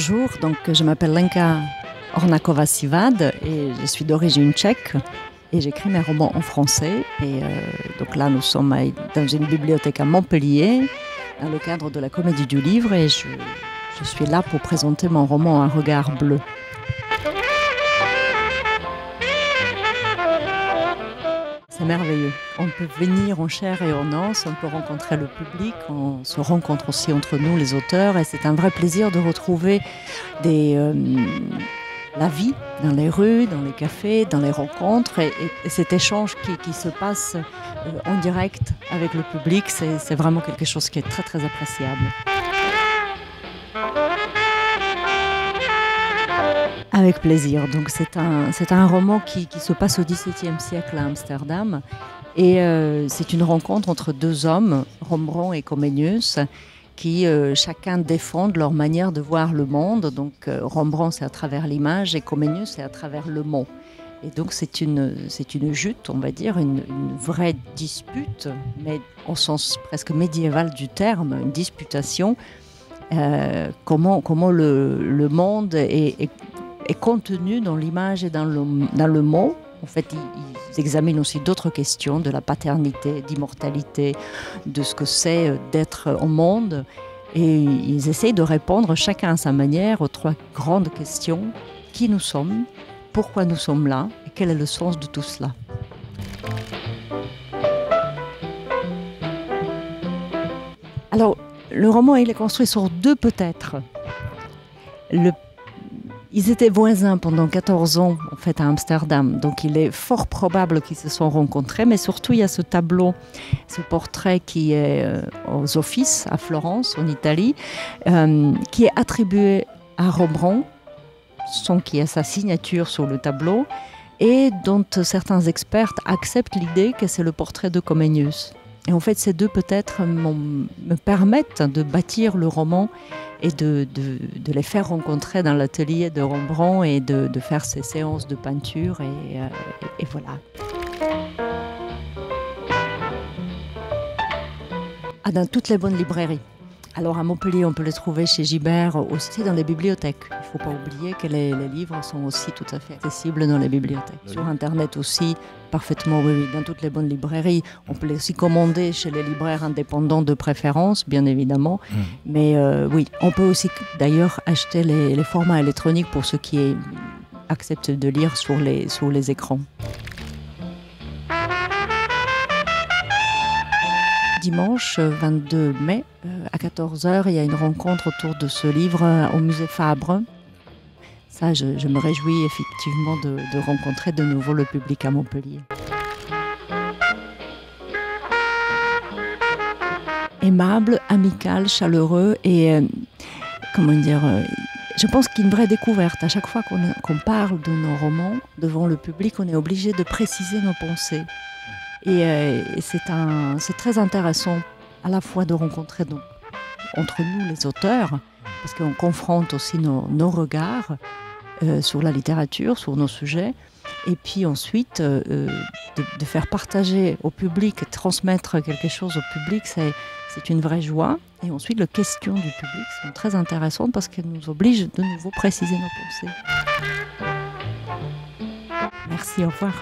Bonjour, donc je m'appelle Lenka Ornakova-Sivad et je suis d'origine tchèque et j'écris mes romans en français. Et donc là, nous sommes dans une bibliothèque à Montpellier dans le cadre de la Comédie du Livre et je suis là pour présenter mon roman Un regard bleu. C'est merveilleux. On peut venir en chair et en os, on peut rencontrer le public, on se rencontre aussi entre nous, les auteurs, et c'est un vrai plaisir de retrouver la vie dans les rues, dans les cafés, dans les rencontres, et cet échange qui se passe en direct avec le public, c'est vraiment quelque chose qui est très très appréciable. Avec plaisir. Donc c'est un roman qui se passe au XVIIe siècle à Amsterdam et c'est une rencontre entre deux hommes, Rembrandt et Comenius, qui chacun défendent leur manière de voir le monde. Donc Rembrandt c'est à travers l'image et Comenius c'est à travers le mot. Et donc c'est une jute, on va dire, une vraie dispute, mais au sens presque médiéval du terme, une disputation. Comment le monde est contenu dans l'image et dans le mot. En fait, ils examinent aussi d'autres questions, de la paternité, d'immortalité, de ce que c'est d'être au monde. Et ils essayent de répondre chacun à sa manière aux trois grandes questions. Qui nous sommes, pourquoi nous sommes là et quel est le sens de tout cela. Alors, le roman il est construit sur deux peut-être. Ils étaient voisins pendant 14 ans en fait, à Amsterdam, donc il est fort probable qu'ils se sont rencontrés, mais surtout il y a ce tableau, ce portrait qui est aux Offices à Florence, en Italie, qui est attribué à Rembrandt, sans qu'il y ait sa signature sur le tableau, et dont certains experts acceptent l'idée que c'est le portrait de Comenius. Et en fait, ces deux peut-être me permettent de bâtir le roman et de les faire rencontrer dans l'atelier de Rembrandt et de faire ces séances de peinture et voilà. Dans toutes les bonnes librairies. Alors à Montpellier, on peut les trouver chez Gibert, aussi dans les bibliothèques. Il ne faut pas oublier que les livres sont aussi tout à fait accessibles dans les bibliothèques. Oui. Sur Internet aussi, parfaitement, oui, dans toutes les bonnes librairies. On peut les aussi commander chez les libraires indépendants de préférence, bien évidemment. Mais oui, on peut aussi d'ailleurs acheter les formats électroniques pour ceux qui acceptent de lire sur les écrans. Dimanche 22 mai, à 14 h, il y a une rencontre autour de ce livre au musée Fabre. Ça, je me réjouis effectivement de rencontrer de nouveau le public à Montpellier. Aimable, amical, chaleureux et, comment dire, je pense qu'il y a une vraie découverte. À chaque fois qu'on parle de nos romans devant le public, on est obligé de préciser nos pensées. Et c'est très intéressant à la fois de rencontrer entre nous les auteurs, parce qu'on confronte aussi nos regards sur la littérature, sur nos sujets, et puis ensuite de faire partager au public, transmettre quelque chose au public, c'est une vraie joie. Et ensuite, les questions du public sont très intéressantes parce qu'elles nous obligent de nouveau préciser nos pensées. Merci, au revoir.